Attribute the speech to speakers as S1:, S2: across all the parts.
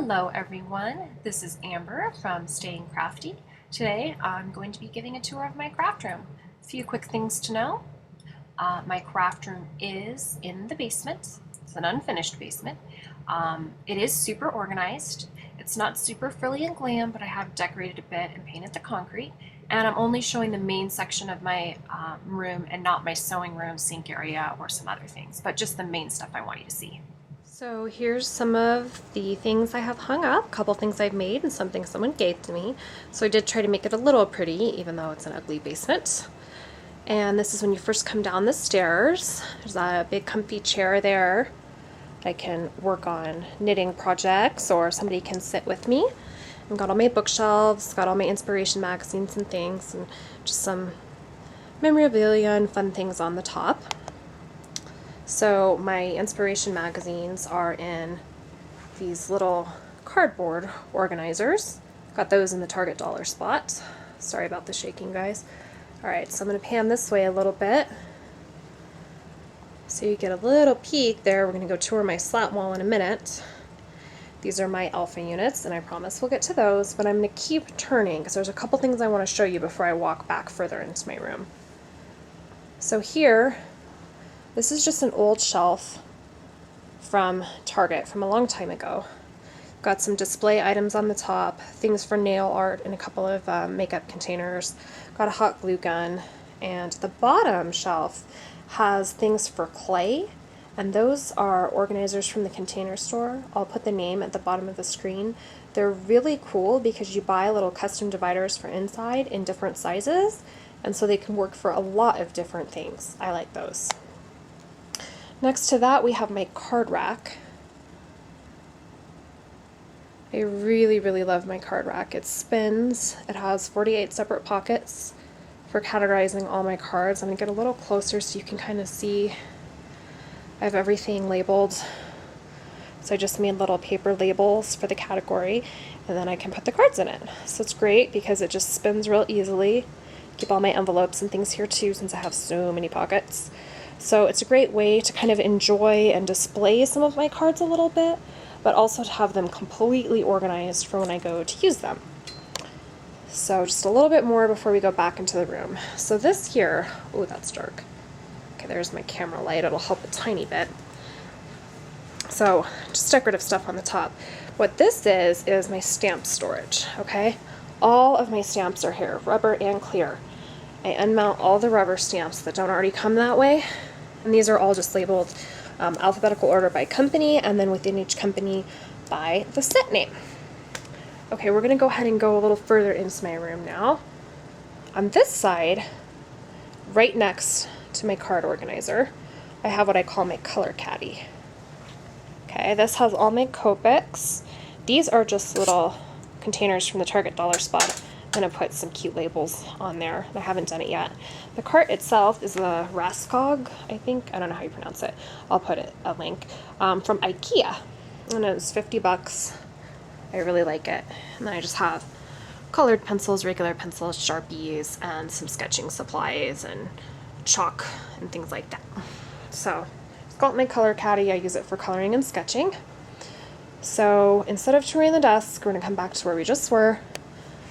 S1: Hello everyone, this is Amber from Staying Crafty. Today I'm going to be giving a tour of my craft room. A few quick things to know. My craft room is in the basement. It's an unfinished basement. It is super organized. It's not super frilly and glam, but I have decorated a bit and painted the concrete. And I'm only showing the main section of my room and not my sewing room, sink area, or some other things, but just the main stuff I want you to see. So here's some of the things I have hung up, a couple things I've made and something someone gave to me. So I did try to make it a little pretty, even though it's an ugly basement. And this is when you first come down the stairs. There's a big comfy chair there. I can work on knitting projects or somebody can sit with me. I've got all my bookshelves, got all my inspiration magazines and things, and just some memorabilia and fun things on the top. So my inspiration magazines are in these little cardboard organizers. Got those in the Target dollar spot. Sorry about the shaking, guys. Alright, so I'm going to pan this way a little bit so you get a little peek there. We're going to go tour my slat wall in a minute. These are my Elfa units, and I promise we'll get to those, but I'm going to keep turning because there's a couple things I want to show you before I walk back further into my room. So here, this is just an old shelf from Target from a long time ago. Got some display items on the top, things for nail art, and a couple of makeup containers. Got a hot glue gun, and the bottom shelf has things for clay, and those are organizers from the Container Store. I'll put the name at the bottom of the screen. They're really cool because you buy little custom dividers for inside in different sizes, and so they can work for a lot of different things. I like those. Next to that, we have my card rack. I really, really love my card rack. It spins. It has 48 separate pockets for categorizing all my cards. I'm going to get a little closer so you can kind of see. I have everything labeled. So I just made little paper labels for the category, and then I can put the cards in it. So it's great because it just spins real easily. Keep all my envelopes and things here too since I have so many pockets. So it's a great way to kind of enjoy and display some of my cards a little bit, but also to have them completely organized for when I go to use them. So just a little bit more before we go back into the room. So this here, oh, that's dark. Okay, there's my camera light. It'll help a tiny bit. So just decorative stuff on the top. What this is my stamp storage, okay? All of my stamps are here, rubber and clear. I unmount all the rubber stamps that don't already come that way. And these are all just labeled alphabetical order by company, and then within each company by the set name. Okay, we're going to go ahead and go a little further into my room now. On this side, right next to my card organizer, I have what I call my color caddy. Okay, this has all my Copics. These are just little containers from the Target dollar spot. I'm going to put some cute labels on there. I haven't done it yet. The cart itself is the Raskog, I think. I don't know how you pronounce it. I'll put a link from IKEA. And it was 50 bucks. I really like it. And then I just have colored pencils, regular pencils, Sharpies, and some sketching supplies and chalk and things like that. So it's got my color caddy. I use it for coloring and sketching. So instead of touring the desk, we're going to come back to where we just were.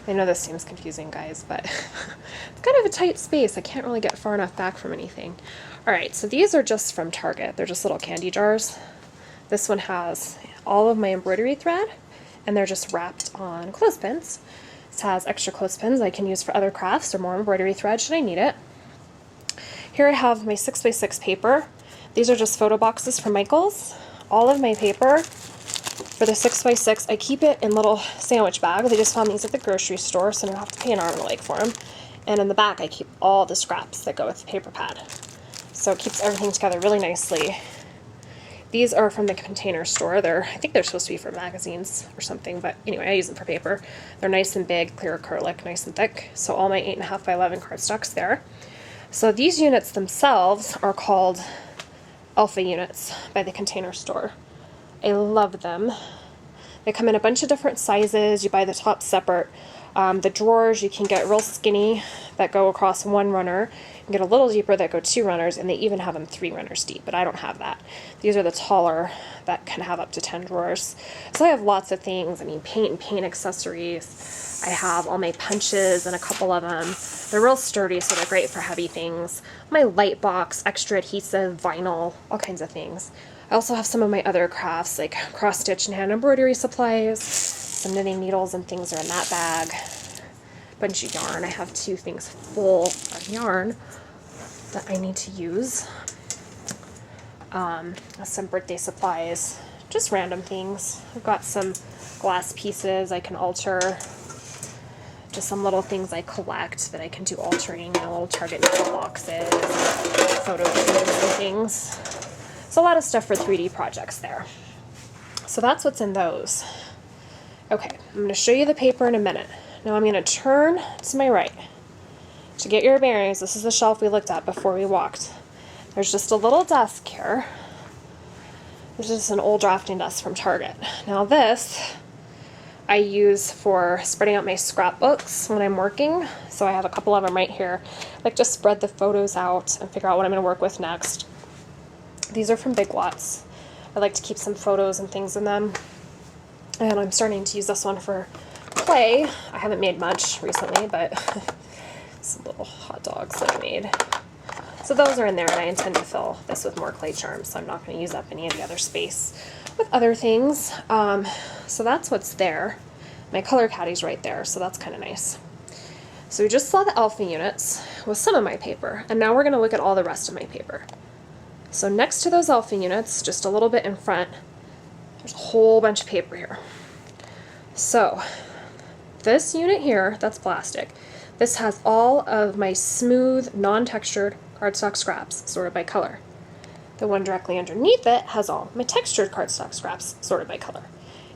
S1: I know this seems confusing, guys, but it's kind of a tight space. I can't really get far enough back from anything. Alright, so these are just from Target. They're just little candy jars. This one has all of my embroidery thread, and they're just wrapped on clothespins. This has extra clothespins I can use for other crafts or more embroidery thread should I need it. Here I have my 6x6 paper. These are just photo boxes from Michaels. All of my paper for the 6x6, I keep it in little sandwich bags. I just found these at the grocery store, so I don't have to pay an arm and a leg for them. And in the back, I keep all the scraps that go with the paper pad. So it keeps everything together really nicely. These are from the Container Store. I think they're supposed to be for magazines or something, but anyway, I use them for paper. They're nice and big, clear acrylic, nice and thick. So all my 8.5 by 11 cardstocks there. So these units themselves are called Elfa units by the Container Store. I love them. They come in a bunch of different sizes. You buy the top separate. The drawers, you can get real skinny that go across 1 runner. You can get a little deeper that go 2 runners, and they even have them 3 runners deep, but I don't have that. These are the taller that can have up to 10 drawers. So I have lots of things. I mean, paint and paint accessories. I have all my punches and a couple of them. They're real sturdy, so they're great for heavy things. My light box, extra adhesive, vinyl, all kinds of things. I also have some of my other crafts, like cross-stitch and hand embroidery supplies. Some knitting needles and things are in that bag. Bunch of yarn. I have 2 things full of yarn that I need to use. Some birthday supplies, just random things. I've got some glass pieces I can alter. Just some little things I collect that I can do altering, little Target nickel boxes, photo tubes and things. So a lot of stuff for 3D projects there. So that's what's in those. Okay, I'm going to show you the paper in a minute. Now I'm going to turn to my right. To get your bearings, this is the shelf we looked at before we walked. There's just a little desk here. This is an old drafting desk from Target. Now this I use for spreading out my scrapbooks when I'm working. So I have a couple of them right here. I like to spread the photos out and figure out what I'm going to work with next. These are from Big Lots. I like to keep some photos and things in them. And I'm starting to use this one for clay. I haven't made much recently, but some little hot dogs that I made. So those are in there, and I intend to fill this with more clay charms, so I'm not going to use up any of the other space with other things. So that's what's there. My color caddy's right there, so that's kind of nice. So we just saw the Elfa units with some of my paper, and now we're going to look at all the rest of my paper. So next to those Elfa units, just a little bit in front, there's a whole bunch of paper here. So this unit here, that's plastic. This has all of my smooth, non-textured cardstock scraps sorted by color. The one directly underneath it has all my textured cardstock scraps sorted by color.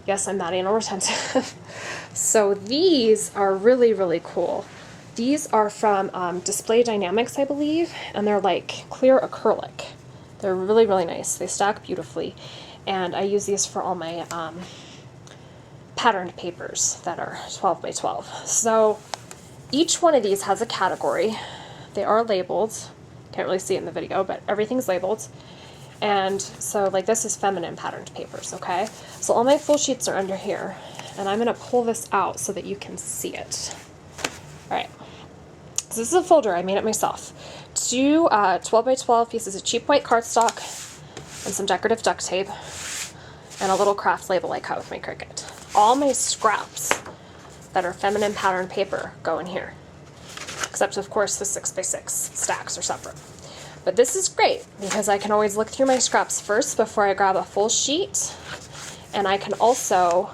S1: Yes, I'm that anal retentive. So these are really, really cool. These are from Display Dynamics, I believe, and they're like clear acrylic. They're really, really nice. They stack beautifully, and I use these for all my patterned papers that are 12 by 12. So each one of these has a category. They are labeled. Can't really see it in the video, but everything's labeled. And so like this is feminine patterned papers, okay? So all my full sheets are under here, and I'm gonna pull this out so that you can see it. All right, so this is a folder, I made it myself. 2 12 by 12 pieces of cheap white cardstock and some decorative duct tape and a little craft label I cut with my Cricut. All my scraps that are feminine pattern paper go in here, except of course the 6 by 6 stacks are separate. But this is great because I can always look through my scraps first before I grab a full sheet, and I can also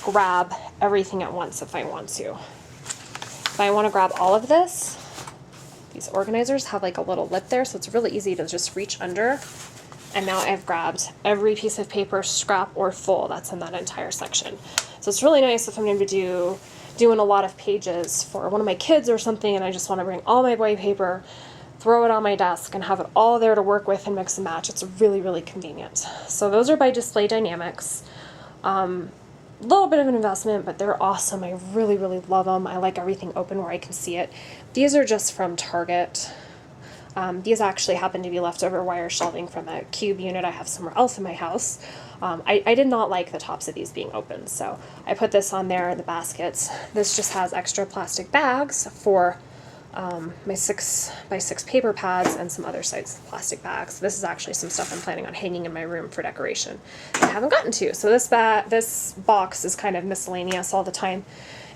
S1: grab everything at once if I want to. If I want to grab all of this, these organizers have like a little lip there, so it's really easy to just reach under. And now I've grabbed every piece of paper, scrap or full, that's in that entire section. So it's really nice if I'm going to be doing a lot of pages for one of my kids or something, and I just want to bring all my white paper, throw it on my desk, and have it all there to work with and mix and match. It's really, really convenient. So those are by Display Dynamics. A little bit of an investment, but they're awesome. I really, really love them. I like everything open where I can see it. These are just from Target. These actually happen to be leftover wire shelving from a cube unit I have somewhere else in my house. I did not like the tops of these being open, so I put this on there in the baskets. This just has extra plastic bags for my 6 by 6 paper pads and some other size plastic bags. This is actually some stuff I'm planning on hanging in my room for decoration that I haven't gotten to. So this box is kind of miscellaneous all the time,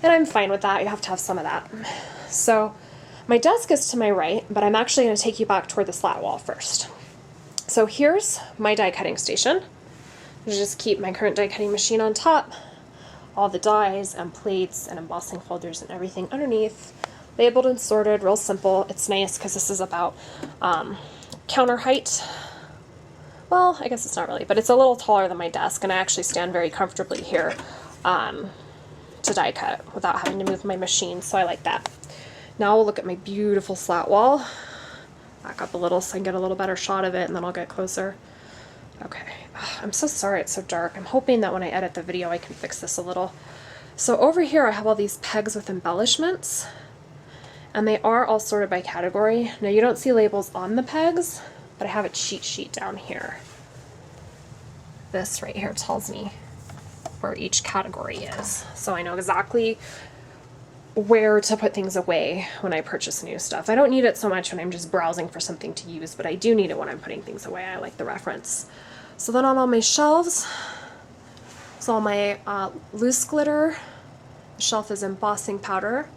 S1: and I'm fine with that. You have to have some of that. So my desk is to my right, but I'm actually going to take you back toward the slat wall first. So here's my die cutting station. I just keep my current die cutting machine on top, all the dies and plates and embossing folders and everything underneath, labeled and sorted, real simple. It's nice because this is about counter height. Well, I guess it's not really, but it's a little taller than my desk, and I actually stand very comfortably here to die cut without having to move my machine, so I like that. Now we'll look at my beautiful slat wall. Back up a little so I can get a little better shot of it, and then I'll get closer. Okay, I'm so sorry it's so dark. I'm hoping that when I edit the video I can fix this a little. So over here I have all these pegs with embellishments, and they are all sorted by category. Now you don't see labels on the pegs, but I have a cheat sheet down here. This right here tells me where each category is, so I know exactly where to put things away when I purchase new stuff. I don't need it so much when I'm just browsing for something to use, but I do need it when I'm putting things away. I like the reference. So then on all my shelves, it's all my loose glitter. The shelf is embossing powder.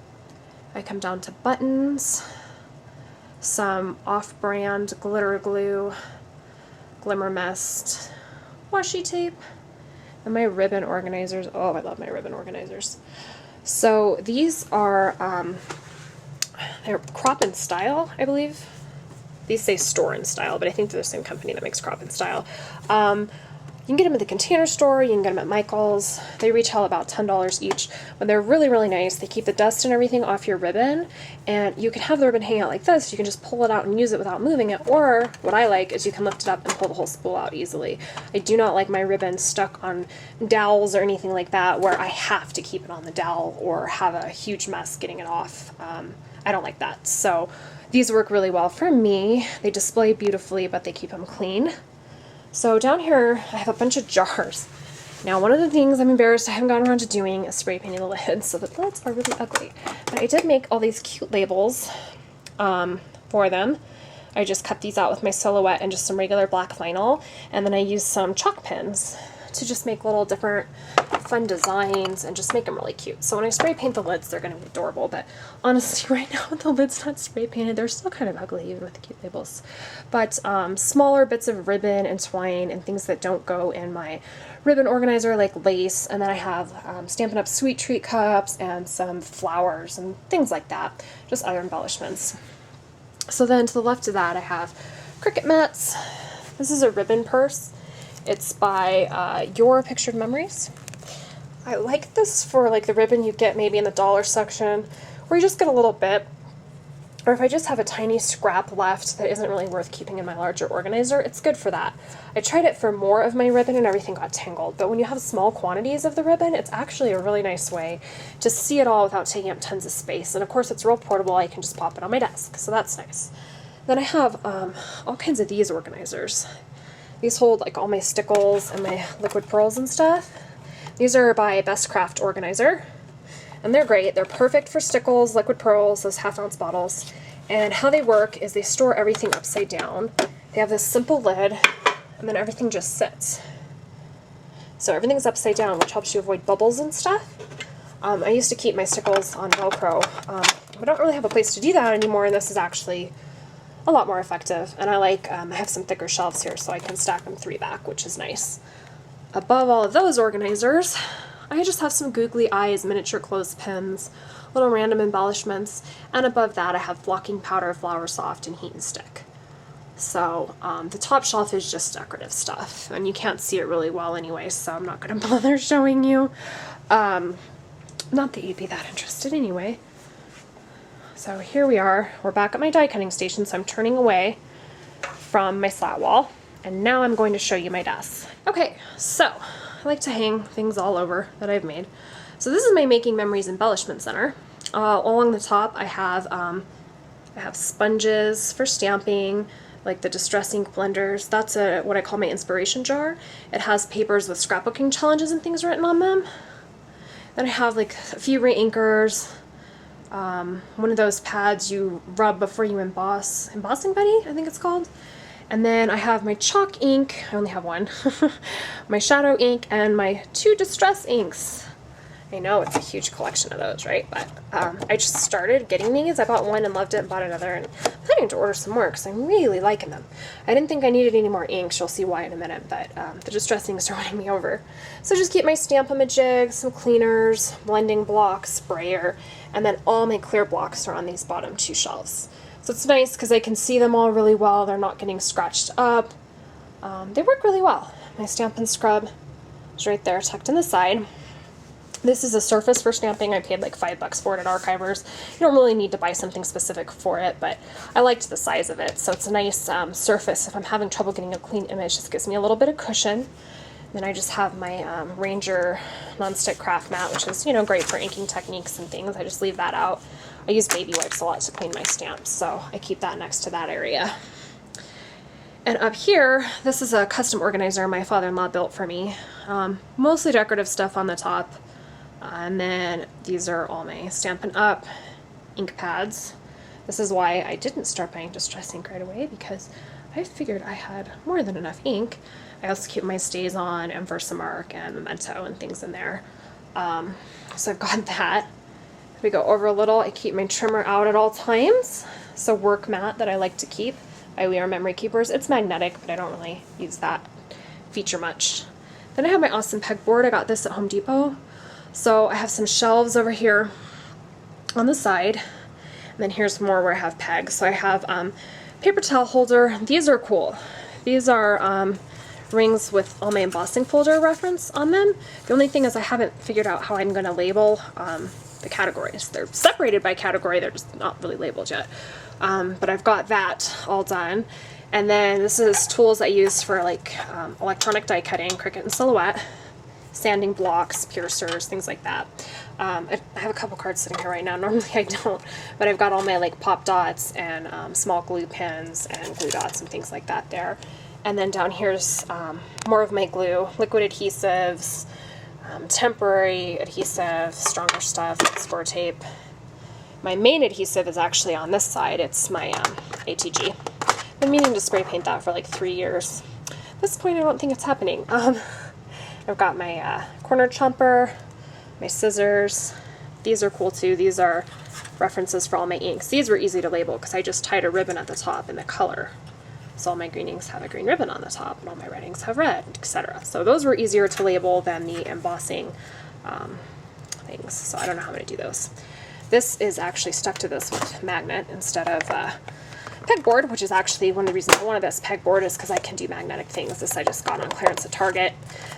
S1: I come down to buttons, some off-brand glitter glue, glimmer mist, washi tape, and my ribbon organizers. Oh, I love my ribbon organizers. So these are, they're Crop and Style, I believe. These say Store and Style, but I think they're the same company that makes Crop and Style. You can get them at the Container Store, you can get them at Michael's. They retail about $10 each, but they're really, really nice. They keep the dust and everything off your ribbon, and you can have the ribbon hang out like this. You can just pull it out and use it without moving it, or what I like is you can lift it up and pull the whole spool out easily. I do not like my ribbon stuck on dowels or anything like that where I have to keep it on the dowel or have a huge mess getting it off. I don't like that. So these work really well for me. They display beautifully, but they keep them clean. So down here, I have a bunch of jars. Now, one of the things I'm embarrassed I haven't gotten around to doing is spray painting the lids, so the lids are really ugly. But I did make all these cute labels for them. I just cut these out with my Silhouette and just some regular black vinyl, and then I used some chalk pens to just make little different fun designs and just make them really cute. So when I spray paint the lids, they're going to be adorable, but honestly right now the lid's not spray painted. They're still kind of ugly even with the cute labels. But smaller bits of ribbon and twine and things that don't go in my ribbon organizer like lace, and then I have Stampin' Up! Sweet Treat cups and some flowers and things like that, just other embellishments. So then to the left of that I have Cricut mats. This is a ribbon purse. It's by Your Pictured Memories. I like this for like the ribbon you get maybe in the dollar section, where you just get a little bit, or if I just have a tiny scrap left that isn't really worth keeping in my larger organizer, it's good for that. I tried it for more of my ribbon and everything got tangled, but when you have small quantities of the ribbon, it's actually a really nice way to see it all without taking up tons of space. And of course it's real portable, I can just pop it on my desk, so that's nice. Then I have all kinds of these organizers. These hold like all my Stickles and my liquid pearls and stuff. These are by Best Craft Organizer, and they're great. They're perfect for Stickles, liquid pearls, those half-ounce bottles. And how they work is they store everything upside down. They have this simple lid, and then everything just sits. So everything's upside down, which helps you avoid bubbles and stuff. I used to keep my Stickles on Velcro. I don't really have a place to do that anymore, and this is actually a lot more effective. And I have some thicker shelves here so I can stack them 3 back, which is nice. Above all of those organizers, I just have some googly eyes, miniature clothespins, little random embellishments, and above that I have blocking powder, Flower Soft, and Heat and Stick. So the top shelf is just decorative stuff, and you can't see it really well anyway, so I'm not going to bother showing you. Not that you'd be that interested anyway. So here we are. We're back at my die cutting station, so I'm turning away from my slat wall, and now I'm going to show you my desk. Okay, so I like to hang things all over that I've made. So this is my Making Memories Embellishment Center. Along the top I have sponges for stamping, like the Distress Ink blenders. That's what I call my inspiration jar. It has papers with scrapbooking challenges and things written on them. Then I have like a few reinkers, one of those pads you rub before you emboss, Embossing Buddy, I think it's called. And then I have my chalk ink, I only have one, my shadow ink, and my 2 distress inks. I know it's a huge collection of those, right? But I just started getting these. I bought one and loved it and bought another, and I'm planning to order some more because I'm really liking them. I didn't think I needed any more inks, you'll see why in a minute, but the distress inks are winning me over. So just keep my Stamp-A-Majig, some cleaners, blending blocks, sprayer, and then all my clear blocks are on these bottom 2 shelves. So it's nice because I can see them all really well. They're not getting scratched up. They work really well. My Stamp and Scrub is right there tucked in the side. This is a surface for stamping. I paid like $5 for it at Archivers. You don't really need to buy something specific for it, but I liked the size of it. So it's a nice surface. If I'm having trouble getting a clean image, this gives me a little bit of cushion. Then I just have my Ranger nonstick craft mat, which is, you know, great for inking techniques and things. I just leave that out. I use baby wipes a lot to clean my stamps, so I keep that next to that area. And up here, this is a custom organizer my father-in-law built for me. Mostly decorative stuff on the top. And then these are all my Stampin' Up! Ink pads. This is why I didn't start buying Distress ink right away, because I figured I had more than enough ink. I also keep my StazOn and Versamark and Memento and things in there. So I've got that. If we go over a little, I keep my trimmer out at all times. It's a work mat that I like to keep. I wear memory keepers. It's magnetic, but I don't really use that feature much. Then I have my awesome pegboard. I got this at Home Depot. So I have some shelves over here on the side, and then here's more where I have pegs. So I have paper towel holder. These are cool. These are rings with all my embossing folder reference on them. The only thing is I haven't figured out how I'm going to label the categories. They're separated by category, they're just not really labeled yet. But I've got that all done. And then this is tools I use for like electronic die cutting, Cricut and Silhouette. Sanding blocks, piercers, things like that. I have a couple cards sitting here right now. Normally I don't, but I've got all my like pop dots and small glue pens and glue dots and things like that there. And then down here's more of my glue, liquid adhesives, temporary adhesive, stronger stuff, score tape. My main adhesive is actually on this side. It's my ATG. I've been meaning to spray paint that for like 3 years. At this point I don't think it's happening. I've got my corner chomper, my scissors. These are cool too. These are references for all my inks. These were easy to label because I just tied a ribbon at the top in the color. So all my green inks have a green ribbon on the top, and all my red inks have red, etc. So those were easier to label than the embossing things. So I don't know how I'm going to do those. This is actually stuck to this with magnet instead of pegboard, which is actually one of the reasons I wanted this pegboard is because I can do magnetic things. This I just got on clearance at Target.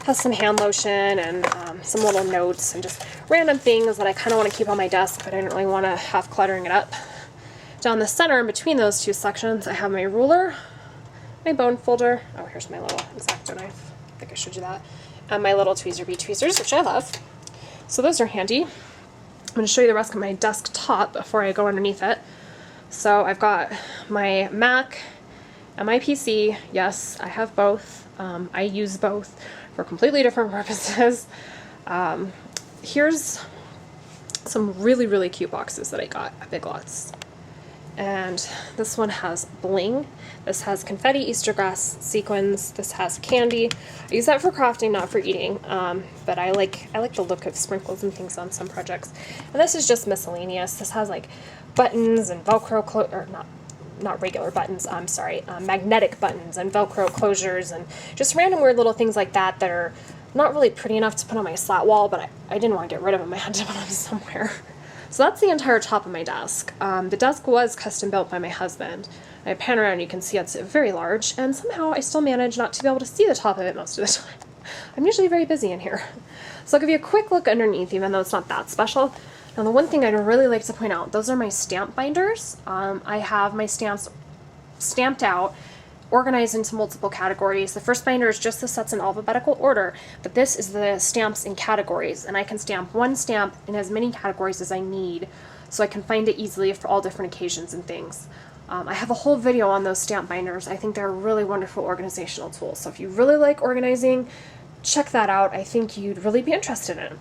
S1: Has some hand lotion and some little notes and just random things that I kind of want to keep on my desk, but I didn't really want to have cluttering it up. Down the center, in between those two sections, I have my ruler, my bone folder. Oh, here's my little X-Acto knife. I think I showed you that. And my little tweezer bee tweezers, which I love. So those are handy. I'm going to show you the rest of my desktop before I go underneath it. So I've got my Mac and my PC. Yes, I have both. I use both for completely different purposes. Here's some really, really cute boxes that I got at Big Lots. And this one has bling. This has confetti, Easter grass, sequins. This has candy. I use that for crafting, not for eating. But I like the look of sprinkles and things on some projects. And this is just miscellaneous. This has like buttons and Velcro or not regular buttons. I'm sorry, magnetic buttons and Velcro closures and just random weird little things like that that are not really pretty enough to put on my slat wall. But I didn't want to get rid of them. I had to put them somewhere. So that's the entire top of my desk. The desk was custom built by my husband. I pan around, you can see it's very large, and somehow I still manage not to be able to see the top of it most of the time. I'm usually very busy in here. So I'll give you a quick look underneath, even though it's not that special. Now the one thing I'd really like to point out, those are my stamp binders. I have my stamps stamped out, organized into multiple categories. The first binder is just the sets in alphabetical order, but this is the stamps in categories, and I can stamp one stamp in as many categories as I need, so I can find it easily for all different occasions and things. I have a whole video on those stamp binders. I think they're a really wonderful organizational tool, so if you really like organizing, check that out. I think you'd really be interested in it.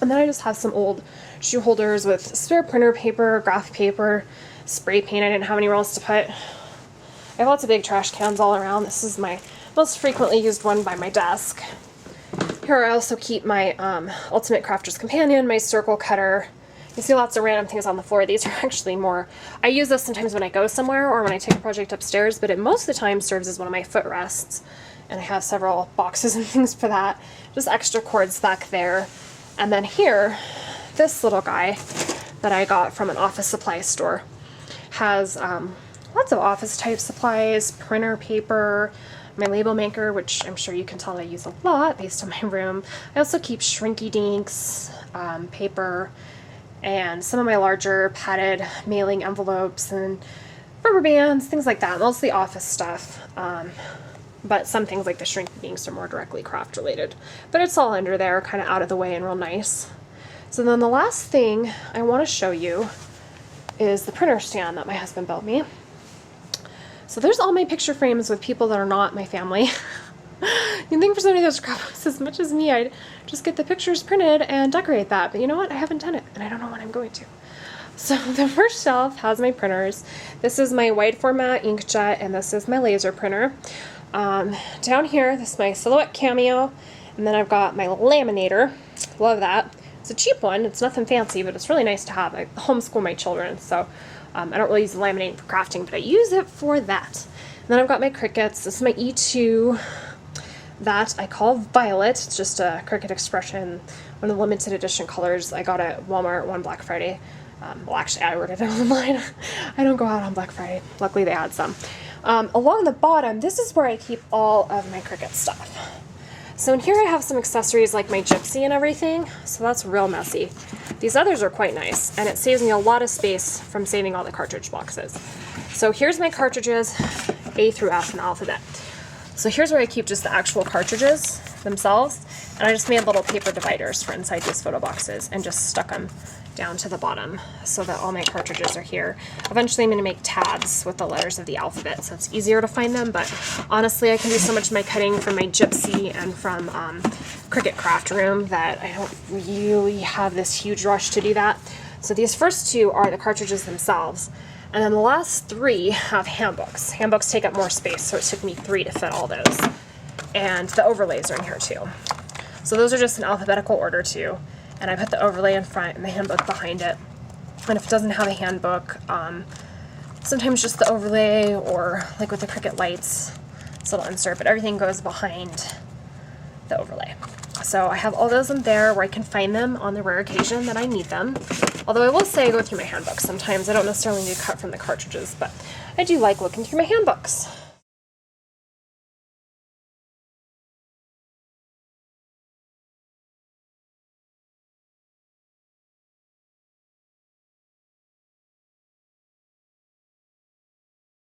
S1: And then I just have some old shoe holders with spare printer paper, graph paper, spray paint. I didn't have anywhere else to put. I have lots of big trash cans all around. This is my most frequently used one by my desk. Here I also keep my Ultimate Crafter's Companion, my circle cutter. You see lots of random things on the floor. These are actually more, I use this sometimes when I go somewhere or when I take a project upstairs, but it most of the time serves as one of my footrests. And I have several boxes and things for that. Just extra cords back there. And then here, this little guy that I got from an office supply store has lots of office type supplies, printer paper, my label maker, which I'm sure you can tell I use a lot based on my room. I also keep shrinky dinks, paper, and some of my larger padded mailing envelopes and rubber bands, things like that, mostly office stuff. But some things like the shrinky dinks are more directly craft related. But it's all under there, kind of out of the way and real nice. So then the last thing I want to show you is the printer stand that my husband built me. So there's all my picture frames with people that are not my family. You'd think for somebody that scrapbooks as much as me, I'd just get the pictures printed and decorate that. But you know what? I haven't done it, and I don't know when I'm going to. So the first shelf has my printers. This is my wide format inkjet, and this is my laser printer. Down here, this is my Silhouette Cameo, and then I've got my laminator. Love that. It's a cheap one. It's nothing fancy, but it's really nice to have. I homeschool my children, so I don't really use the laminating for crafting, but I use it for that. And then I've got my Cricuts. This is my E2 that I call Violet. It's just a Cricut Expression, one of the limited edition colors I got at Walmart one Black Friday. Well, actually, I ordered it online. I don't go out on Black Friday. Luckily, they had some. Along the bottom, this is where I keep all of my Cricut stuff. So in here I have some accessories like my gypsy and everything, so that's real messy. These others are quite nice, and it saves me a lot of space from saving all the cartridge boxes. So here's my cartridges, A through F in the alphabet. So here's where I keep just the actual cartridges themselves, and I just made little paper dividers for inside these photo boxes and just stuck them down to the bottom so that all my cartridges are here. Eventually I'm going to make tabs with the letters of the alphabet so it's easier to find them, but honestly I can do so much of my cutting from my gypsy and from Cricut Craft Room that I don't really have this huge rush to do that. So these first two are the cartridges themselves, and then the last three have handbooks. Handbooks take up more space, so it took me 3 to fit all those. And the overlays are in here too. So those are just in alphabetical order too. And I put the overlay in front and the handbook behind it. And if it doesn't have a handbook, sometimes just the overlay, or like with the Cricut lights, it's a little insert, but everything goes behind the overlay. So I have all those in there where I can find them on the rare occasion that I need them. Although I will say I go through my handbooks sometimes. I don't necessarily need to cut from the cartridges, but I do like looking through my handbooks.